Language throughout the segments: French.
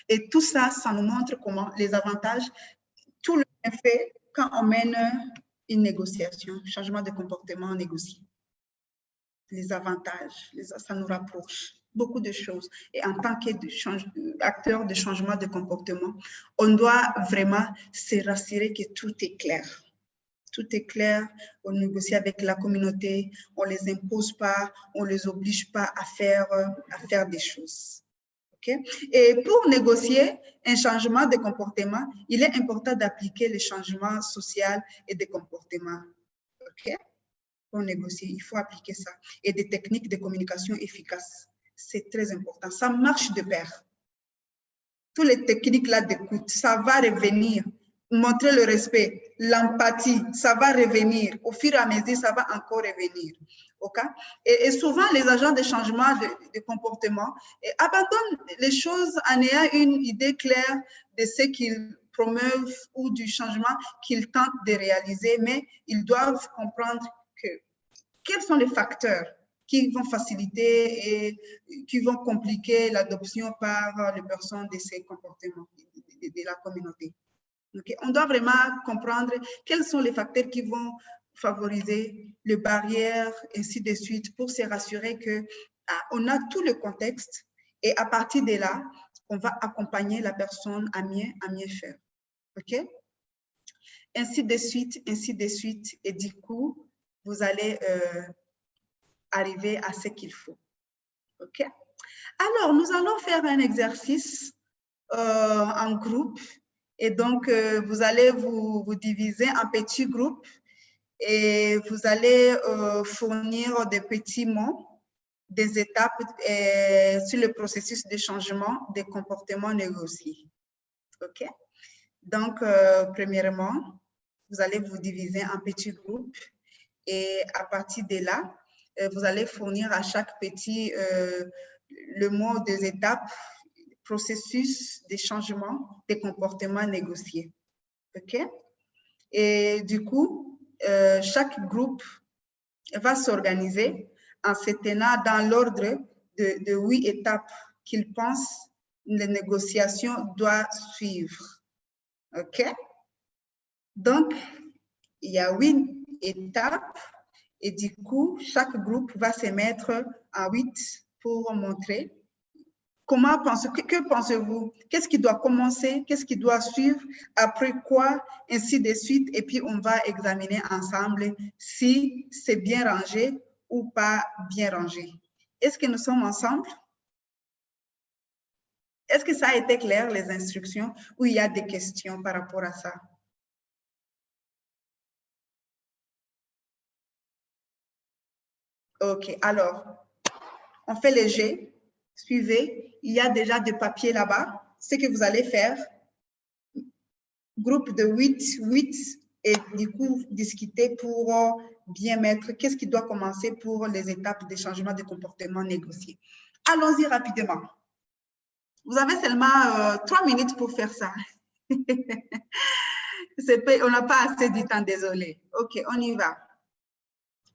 Et tout ça, ça nous montre comment les avantages, tout le fait quand on mène une négociation, changement de comportement négocié. Les avantages, ça nous rapproche beaucoup de choses. Et en tant qu'acteur de changement de comportement, on doit vraiment se rassurer que tout est clair. Tout est clair, on négocie avec la communauté, on ne les impose pas, on ne les oblige pas à faire des choses. Okay? Et pour négocier un changement de comportement, il est important d'appliquer les changements sociaux et de comportement. Okay? Pour négocier, il faut appliquer ça. Et des techniques de communication efficaces. C'est très important. Ça marche de pair. Toutes les techniques là d'écoute, ça va revenir. Montrer le respect, l'empathie, ça va revenir. Au fur et à mesure, ça va encore revenir. Okay? Et souvent, les agents de changement de comportement abandonnent les choses en ayant une idée claire de ce qu'ils promeuvent ou du changement qu'ils tentent de réaliser, mais ils doivent comprendre quels sont les facteurs qui vont faciliter et qui vont compliquer l'adoption par les personnes de ces comportements de la communauté. Okay? On doit vraiment comprendre quels sont les facteurs qui vont favoriser les barrières, ainsi de suite, pour se rassurer qu'on a tout le contexte et à partir de là, on va accompagner la personne à mieux faire. Okay? Ainsi de suite, et du coup, vous allez arriver à ce qu'il faut. OK? Alors, nous allons faire un exercice en groupe. Et donc, vous allez vous diviser en petits groupes et vous allez fournir des petits mots, des étapes sur le processus de changement des comportements négociés. OK? Donc, premièrement, vous allez vous diviser en petits groupes et à partir de là, vous allez fournir à chaque petit le mot des étapes, processus de changement des comportements négociés. OK? Et du coup, chaque groupe va s'organiser en se tenant dans l'ordre de 8 étapes qu'il pense les négociations doivent suivre. OK? Donc, il y a 8 étapes et du coup, chaque groupe va se mettre en 8 pour montrer que pensez-vous? Qu'est-ce qui doit commencer? Qu'est-ce qui doit suivre? Après quoi? Ainsi de suite. Et puis, on va examiner ensemble si c'est bien rangé ou pas bien rangé. Est-ce que nous sommes ensemble? Est-ce que ça a été clair, les instructions, ou il y a des questions par rapport à ça? OK, alors, on fait le jet. Suivez, il y a déjà des papiers là-bas. Ce que vous allez faire, groupe de 8, et du coup, discuter pour bien mettre qu'est-ce qui doit commencer pour les étapes de changement de comportement négociés. Allons-y rapidement. Vous avez seulement 3 minutes pour faire ça. On n'a pas assez de temps, désolé. OK, on y va.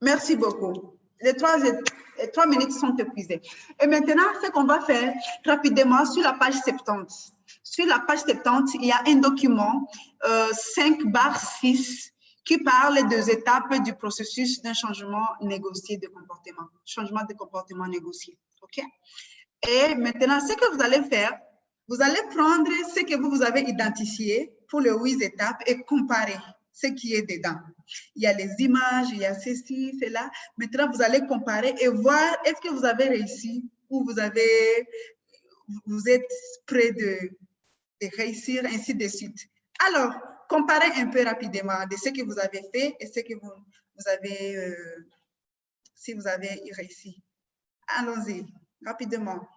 Merci beaucoup. Les 3 minutes sont épuisées. Et maintenant, ce qu'on va faire rapidement sur la page 70. Sur la page 70, il y a un document 5/6 qui parle des étapes du processus d'un changement négocié de comportement. Changement de comportement négocié. OK? Et maintenant, ce que vous allez faire, vous allez prendre ce que vous avez identifié pour les 8 étapes et comparer ce qui est dedans. Il y a les images, il y a ceci, cela. Maintenant, vous allez comparer et voir est-ce que vous avez réussi ou vous êtes prêt de réussir, ainsi de suite. Alors, comparez un peu rapidement de ce que vous avez fait et ce que vous avez, si vous avez réussi. Allons-y, rapidement.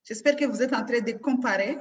J'espère que vous êtes en train de comparer.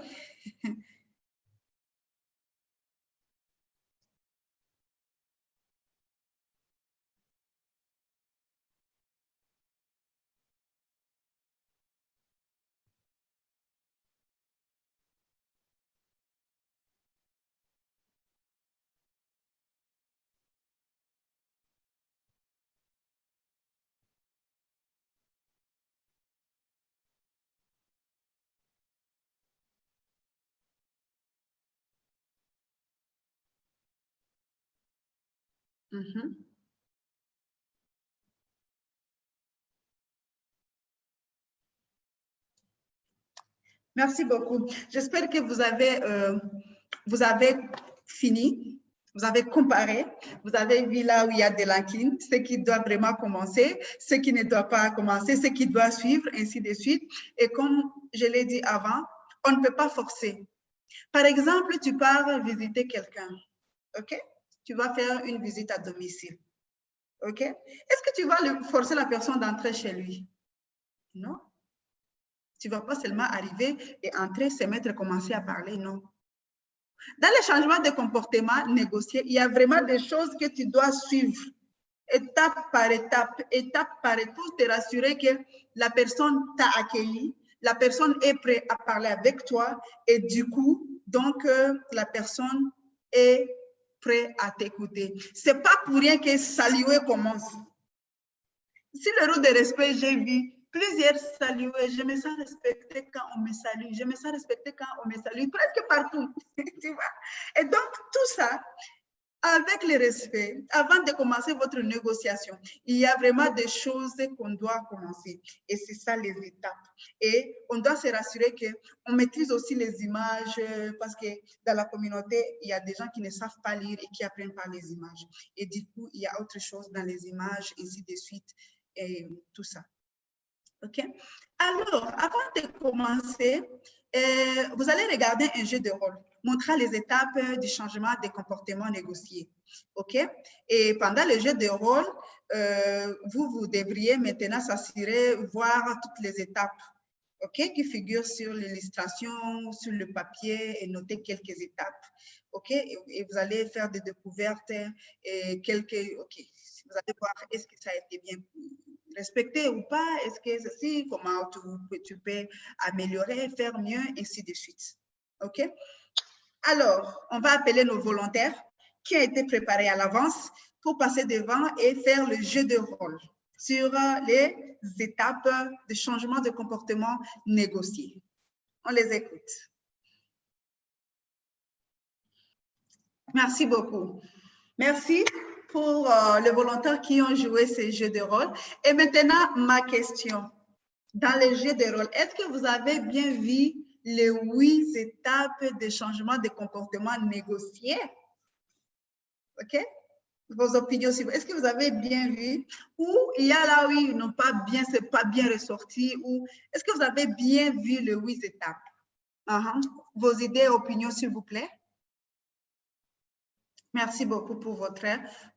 Mhm. Merci beaucoup. J'espère que vous avez fini, vous avez comparé, vous avez vu là où il y a des rankings, ce qui doit vraiment commencer, ce qui ne doit pas commencer, ce qui doit suivre, ainsi de suite. Et comme je l'ai dit avant, on ne peut pas forcer. Par exemple, tu pars visiter quelqu'un, ok? Tu vas faire une visite à domicile, ok? Est-ce que tu vas forcer la personne d'entrer chez lui? Non. Tu ne vas pas seulement arriver et entrer, se mettre et commencer à parler, non. Dans les changements de comportement négociés, il y a vraiment des choses que tu dois suivre, étape par étape, pour te rassurer que la personne t'a accueilli, la personne est prête à parler avec toi et du coup, donc, la personne est prête à t'écouter. Ce n'est pas pour rien que saluer commence. Si le rôle de respect, j'ai vu plusieurs saluer, je me sens respectée quand on me salue, je me sens respectée quand on me salue, presque partout, tu vois. Et donc, tout ça, avec le respect, avant de commencer votre négociation, il y a vraiment des choses qu'on doit commencer. Et c'est ça les étapes. Et on doit se rassurer qu'on maîtrise aussi les images parce que dans la communauté, il y a des gens qui ne savent pas lire et qui apprennent par les images. Et du coup, il y a autre chose dans les images, ainsi de suite, et tout ça. OK? Alors, avant de commencer, vous allez regarder un jeu de rôle montrant les étapes du changement des comportements négociés. OK? Et pendant le jeu de rôle, vous devriez maintenant s'assurer, voir toutes les étapes, OK, qui figurent sur l'illustration, sur le papier et noter quelques étapes. OK? Et vous allez faire des découvertes et OK, vous allez voir est-ce que ça a été bien respecté ou pas, est-ce que ceci, comment tu peux améliorer, faire mieux, ainsi de suite. OK? Alors, on va appeler nos volontaires qui ont été préparés à l'avance pour passer devant et faire le jeu de rôle sur les étapes de changement de comportement négocié. On les écoute. Merci beaucoup. Merci pour les volontaires qui ont joué ces jeux de rôle. Et maintenant, ma question. Dans les jeux de rôle, est-ce que vous avez bien vu les 8 étapes de changement de comportement négocié? OK? Vos opinions sur est-ce que vous avez bien vu? Ou il y a là où ils n'ont pas bien, c'est pas bien ressorti? Ou est-ce que vous avez bien vu les 8 étapes? Vos idées et opinions, s'il vous plaît. Merci beaucoup pour votre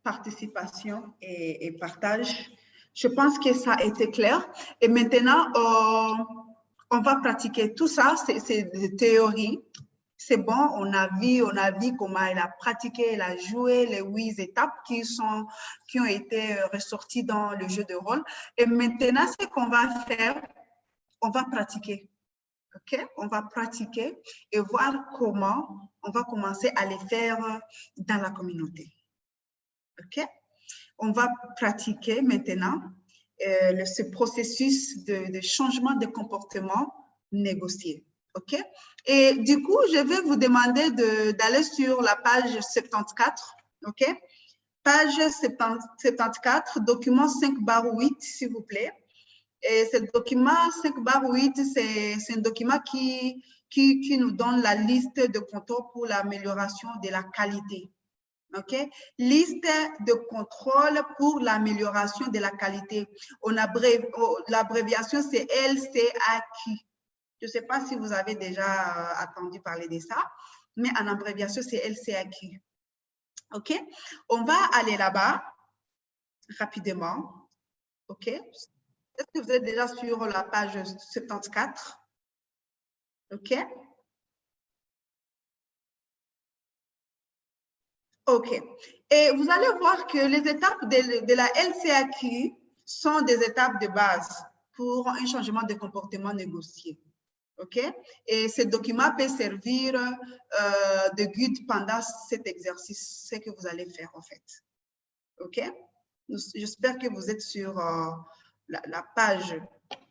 participation et partage. Je pense que ça a été clair. Et maintenant, on va pratiquer tout ça. C'est des théories. C'est bon, on a vu comment elle a pratiqué, elle a joué les 8 étapes qui ont été ressorties dans le jeu de rôle. Et maintenant, ce qu'on va faire, on va pratiquer. OK? On va pratiquer et voir comment on va commencer à les faire dans la communauté. OK? On va pratiquer maintenant ce processus de changement de comportement négocié. OK? Et du coup, je vais vous demander d'aller sur la page 74. OK? Page 74, document 5/8, s'il vous plaît. Et ce document 5/8, c'est un document qui nous donne la liste de contrôles pour l'amélioration de la qualité. OK? Liste de contrôle pour l'amélioration de la qualité. L'abréviation, c'est LCAQ. Je ne sais pas si vous avez déjà entendu parler de ça, mais en abréviation, c'est LCAQ. OK? On va aller là-bas rapidement. OK? Est-ce que vous êtes déjà sur la page 74? OK? OK. Et vous allez voir que les étapes de la LCAQ sont des étapes de base pour un changement de comportement négocié. OK? Et ce document peut servir de guide pendant cet exercice, ce que vous allez faire en fait. OK? J'espère que vous êtes sur la page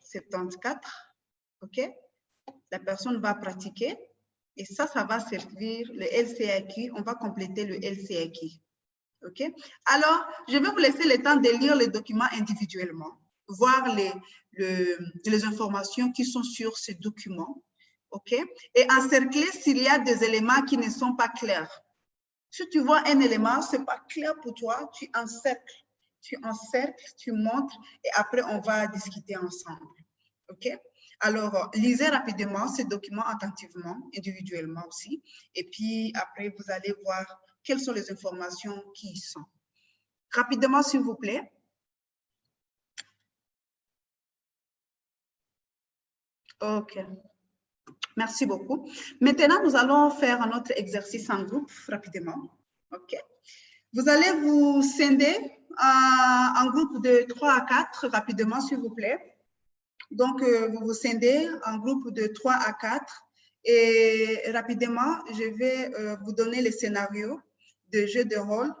74. OK? La personne va pratiquer et ça va servir le LCAQ. On va compléter le LCAQ. OK? Alors, je vais vous laisser le temps de lire les documents individuellement, voir les informations qui sont sur ces documents, OK? Et encercler s'il y a des éléments qui ne sont pas clairs. Si tu vois un élément, ce n'est pas clair pour toi, tu encercles, tu montres et après, on va discuter ensemble. OK? Alors, lisez rapidement ces documents attentivement, individuellement aussi. Et puis, après, vous allez voir quelles sont les informations qui y sont. Rapidement, s'il vous plaît. OK. Merci beaucoup. Maintenant, nous allons faire un autre exercice en groupe, rapidement. OK? Vous allez vous scinder en groupe de 3 à 4, rapidement, s'il vous plaît. Donc, vous vous scindez en groupe de 3 à 4 et rapidement, je vais vous donner les scénarios de jeu de rôle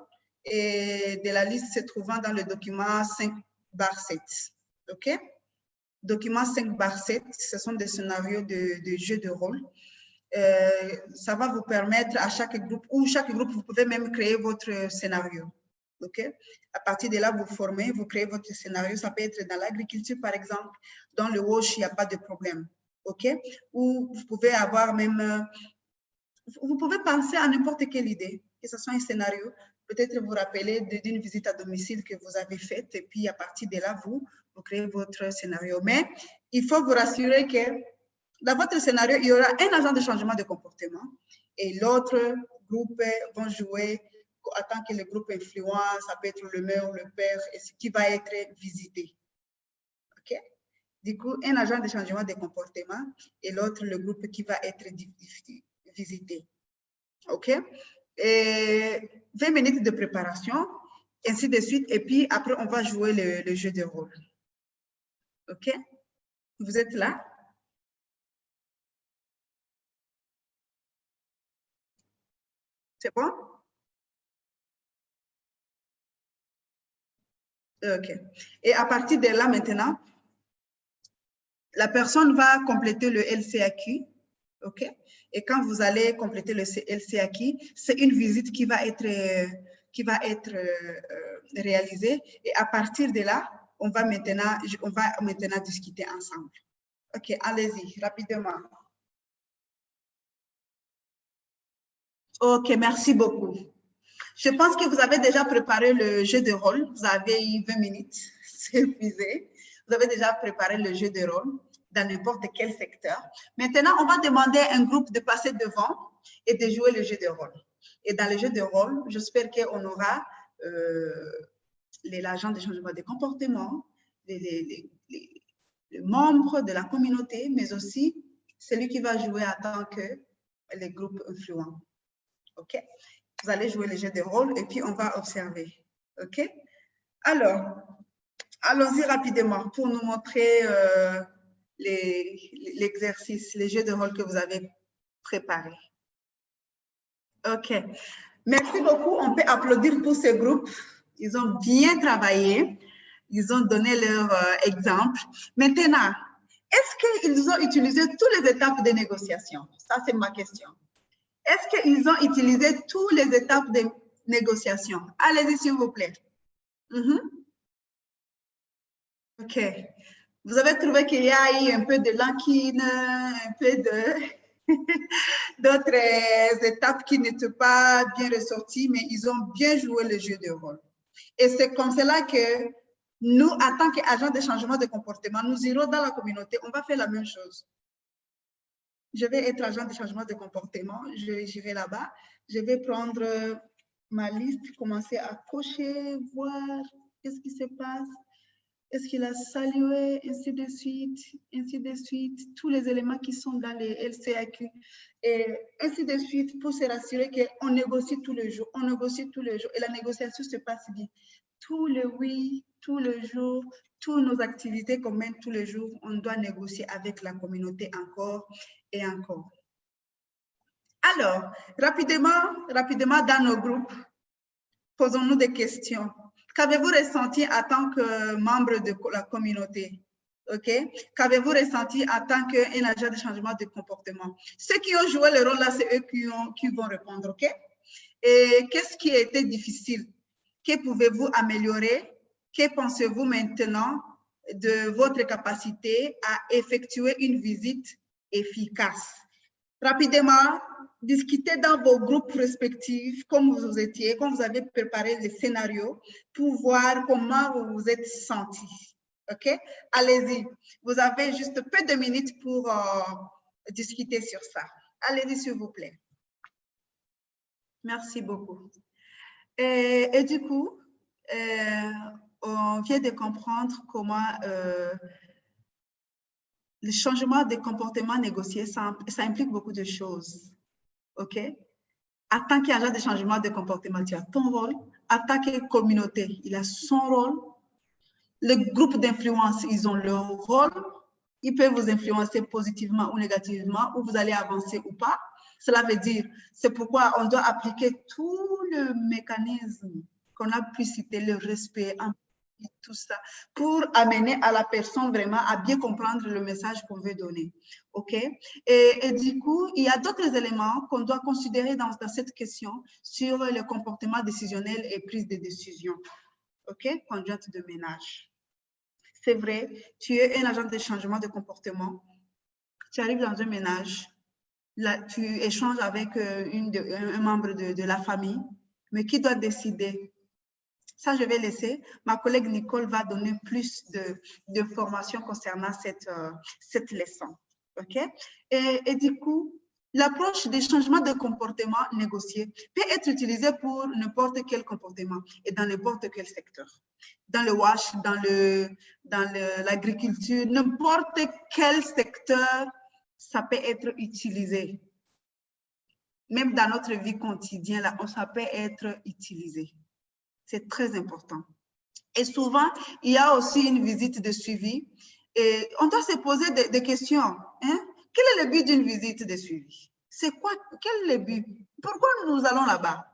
et de la liste se trouvant dans le document 5/7. OK? Document 5/7, ce sont des scénarios de jeu de rôle. Ça va vous permettre à chaque groupe, ou chaque groupe, vous pouvez même créer votre scénario. OK? À partir de là, vous formez, vous créez votre scénario. Ça peut être dans l'agriculture, par exemple. Dans le wash, il n'y a pas de problème. OK? Ou vous pouvez avoir même... Vous pouvez penser à n'importe quelle idée, que ce soit un scénario. Peut-être vous rappelez d'une visite à domicile que vous avez faite. Et puis, à partir de là, vous créez votre scénario. Mais il faut vous rassurer que dans votre scénario, il y aura un agent de changement de comportement et l'autre groupe vont jouer en tant que le groupe influent, ça peut être le mère ou le père, et ce qui va être visité. OK? Du coup, un agent de changement de comportement et l'autre, le groupe qui va être visité. OK? Et 20 minutes de préparation, ainsi de suite, et puis après, on va jouer le jeu de rôle. OK? Vous êtes là? C'est bon? OK. Et à partir de là, maintenant, la personne va compléter le LCAQ. OK? Et quand vous allez compléter le LCAQ, c'est une visite qui va être réalisée. Et à partir de là, on va maintenant discuter ensemble. OK, allez-y, rapidement. OK, merci beaucoup. Je pense que vous avez déjà préparé le jeu de rôle. Vous avez eu 20 minutes, c'est épuisé. Vous avez déjà préparé le jeu de rôle dans n'importe quel secteur. Maintenant, on va demander à un groupe de passer devant et de jouer le jeu de rôle. Et dans le jeu de rôle, j'espère qu'on aura l'agent de changement de comportement, les membres de la communauté, mais aussi celui qui va jouer en tant que les groupes influents. OK? Vous allez jouer le jeu de rôle et puis on va observer. OK? Alors, allons-y rapidement pour nous montrer l'exercice, les jeux de rôle que vous avez préparés. OK. Merci beaucoup. On peut applaudir pour ce groupe. Ils ont bien travaillé. Ils ont donné leur exemple. Maintenant, est-ce qu'ils ont utilisé toutes les étapes de négociation? Ça, c'est ma question. Est-ce qu'ils ont utilisé toutes les étapes de négociation? Allez-y, s'il vous plaît. OK. Vous avez trouvé qu'il y a eu un peu de lanquine, un peu d'autres étapes qui n'étaient pas bien ressorties, mais ils ont bien joué le jeu de rôle. Et c'est comme cela que nous, en tant qu'agents de changement de comportement, nous irons dans la communauté, on va faire la même chose. Je vais être agent de changement de comportement, j'irai là-bas, je vais prendre ma liste, commencer à cocher, voir qu'est-ce qui se passe, est-ce qu'il a salué, ainsi de suite, tous les éléments qui sont dans les LCAQ, et ainsi de suite, pour se rassurer qu'on négocie tous les jours, et la négociation se passe bien. Tout le oui, tout le jour, toutes nos activités qu'on mène tous les jours, on doit négocier avec la communauté encore et encore. Alors, rapidement dans nos groupes, posons-nous des questions. Qu'avez-vous ressenti en tant que membre de la communauté? OK? Qu'avez-vous ressenti en tant qu'un agent de changement de comportement? Ceux qui ont joué le rôle là, c'est eux qui vont répondre, OK? Et qu'est-ce qui a été difficile? Que pouvez-vous améliorer? Que pensez-vous maintenant de votre capacité à effectuer une visite efficace? Rapidement, discutez dans vos groupes respectifs, comme vous étiez, comme vous avez préparé les scénarios, pour voir comment vous vous êtes senti. OK? Allez-y. Vous avez juste peu de minutes pour discuter sur ça. Allez-y, s'il vous plaît. Merci beaucoup. Et du coup, on vient de comprendre comment le changement de comportement négocié, ça implique beaucoup de choses. OK? En tant qu'agent de changement de comportement, tu as ton rôle. En tant que communauté, il a son rôle. Les groupes d'influence, ils ont leur rôle. Ils peuvent vous influencer positivement ou négativement, où vous allez avancer ou pas. Cela veut dire, c'est pourquoi on doit appliquer tout le mécanisme qu'on a pu citer, le respect, tout ça, pour amener à la personne vraiment à bien comprendre le message qu'on veut donner. OK? Et du coup, il y a d'autres éléments qu'on doit considérer dans cette question sur le comportement décisionnel et prise de décision. OK? Conduite de ménage. C'est vrai, tu es un agent de changement de comportement. Tu arrives dans un ménage, là, tu échanges avec un membre de la famille, mais qui doit décider? Ça, je vais laisser. Ma collègue Nicole va donner plus de formation concernant cette leçon. OK? Et du coup, l'approche des changements de comportement négociés peut être utilisée pour n'importe quel comportement et dans n'importe quel secteur. Dans le wash, dans l'agriculture, n'importe quel secteur, ça peut être utilisé. Même dans notre vie quotidienne, là, ça peut être utilisé. C'est très important. Et souvent, il y a aussi une visite de suivi. Et on doit se poser des questions. Hein? Quel est le but d'une visite de suivi? C'est quoi? Quel est le but? Pourquoi nous allons là-bas?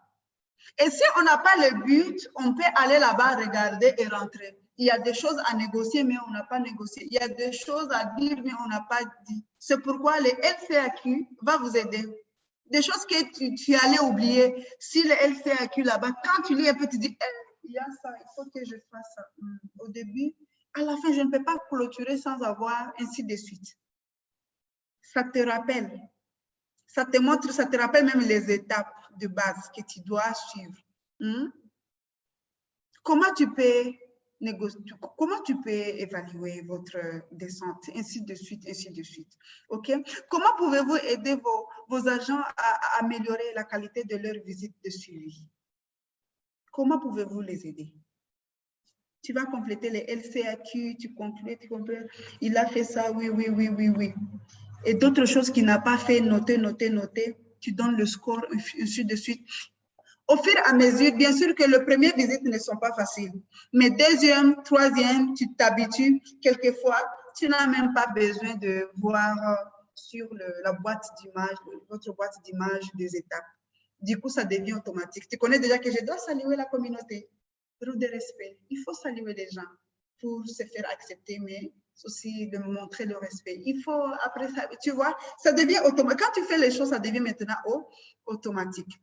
Et si on n'a pas le but, on peut aller là-bas, regarder et rentrer. Il y a des choses à négocier, mais on n'a pas négocié. Il y a des choses à dire, mais on n'a pas dit. C'est pourquoi le LCAQ va vous aider. Des choses que tu allais oublier. Si le LCAQ là-bas, quand tu lis un peu, tu dis, il y a ça, il faut que je fasse ça. Au début, à la fin, je ne peux pas clôturer sans avoir, ainsi de suite. Ça te rappelle. Ça te montre, ça te rappelle même les étapes de base que tu dois suivre. Comment tu peux négocier, comment tu peux évaluer votre descente, ainsi de suite, ainsi de suite. OK? Comment pouvez-vous aider vos agents à améliorer la qualité de leur visite de suivi? Comment pouvez-vous les aider? Tu vas compléter les LCAQ, tu complètes. Il a fait ça, oui, oui, oui, oui, oui. Et d'autres choses qu'il n'a pas fait, noter. Tu donnes le score, ainsi de suite. Au fur et à mesure, bien sûr que les premières visites ne sont pas faciles. Mais deuxième, troisième, tu t'habitues. Quelquefois, tu n'as même pas besoin de voir sur la boîte d'image, votre boîte d'image des étapes. Du coup, ça devient automatique. Tu connais déjà que je dois saluer la communauté. Rôle de respect. Il faut saluer les gens pour se faire accepter, mais aussi de montrer le respect. Il faut, après ça, tu vois, ça devient automatique. Quand tu fais les choses, ça devient maintenant automatique.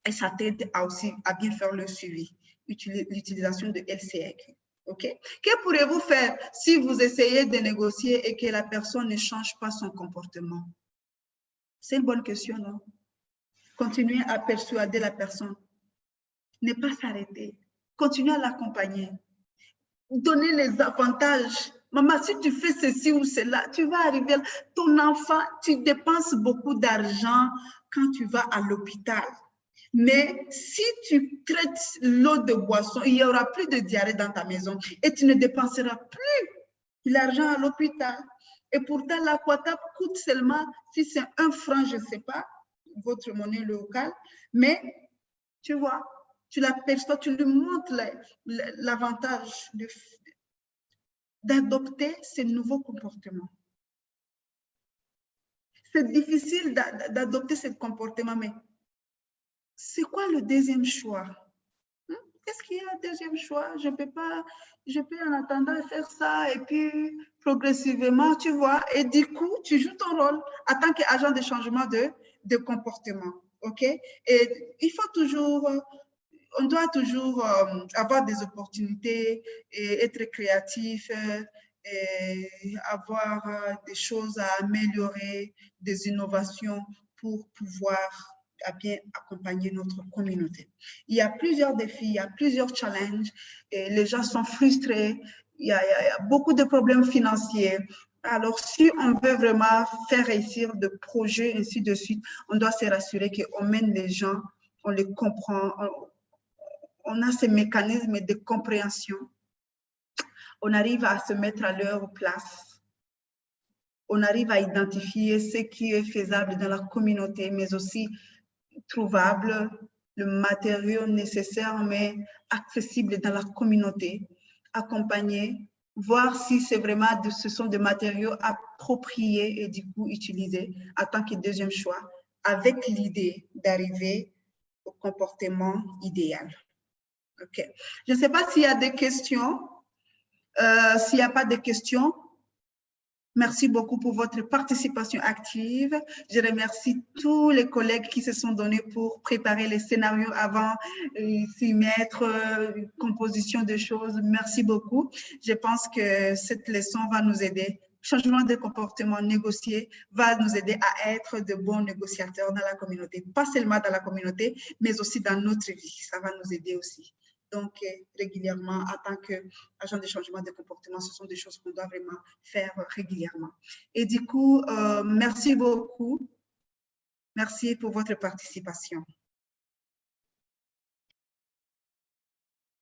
Et ça t'aide aussi à bien faire le suivi, l'utilisation de LCAQ. OK? Que pourrez-vous faire si vous essayez de négocier et que la personne ne change pas son comportement? C'est une bonne question, non? Continuez à persuader la personne. Ne pas s'arrêter. Continuez à l'accompagner. Donnez les avantages. Maman, si tu fais ceci ou cela, tu vas arriver. Ton enfant, tu dépenses beaucoup d'argent quand tu vas à l'hôpital. Mais si tu traites l'eau de boisson, il n'y aura plus de diarrhée dans ta maison et tu ne dépenseras plus l'argent à l'hôpital. Et pourtant, l'aquatap coûte seulement, si c'est 1 franc, je ne sais pas, votre monnaie locale, mais tu vois, tu l'aperçois, tu lui montres l'avantage d'adopter ces nouveaux comportements. C'est difficile d'adopter ce comportement, mais c'est quoi le deuxième choix? Qu'est-ce qu'il y a un deuxième choix? Je peux en attendant faire ça et puis progressivement, tu vois, et du coup, tu joues ton rôle en tant qu'agent de changement de comportement, OK? Et il faut toujours on doit toujours avoir des opportunités et être créatif, et avoir des choses à améliorer, des innovations pour pouvoir bien accompagner notre communauté. Il y a plusieurs défis, il y a plusieurs challenges, et les gens sont frustrés, il y a beaucoup de problèmes financiers. Alors, si on veut vraiment faire réussir de projets, ainsi de suite, on doit se rassurer qu'on mène les gens, on les comprend, on a ces mécanismes de compréhension, on arrive à se mettre à leur place, on arrive à identifier ce qui est faisable dans la communauté, mais aussi trouvable, le matériau nécessaire, mais accessible dans la communauté, accompagner, voir si c'est vraiment, ce sont des matériaux appropriés et du coup utilisés en tant que deuxième choix, avec l'idée d'arriver au comportement idéal. OK. Je ne sais pas s'il y a des questions. S'il n'y a pas de questions, merci beaucoup pour votre participation active. Je remercie tous les collègues qui se sont donnés pour préparer les scénarios avant s'y mettre, composition de choses. Merci beaucoup. Je pense que cette leçon va nous aider. Changement de comportement négocié va nous aider à être de bons négociateurs dans la communauté. Pas seulement dans la communauté, mais aussi dans notre vie. Ça va nous aider aussi. Donc, régulièrement, en tant qu'agent de changement de comportement, ce sont des choses qu'on doit vraiment faire régulièrement. Et du coup, merci beaucoup. Merci pour votre participation.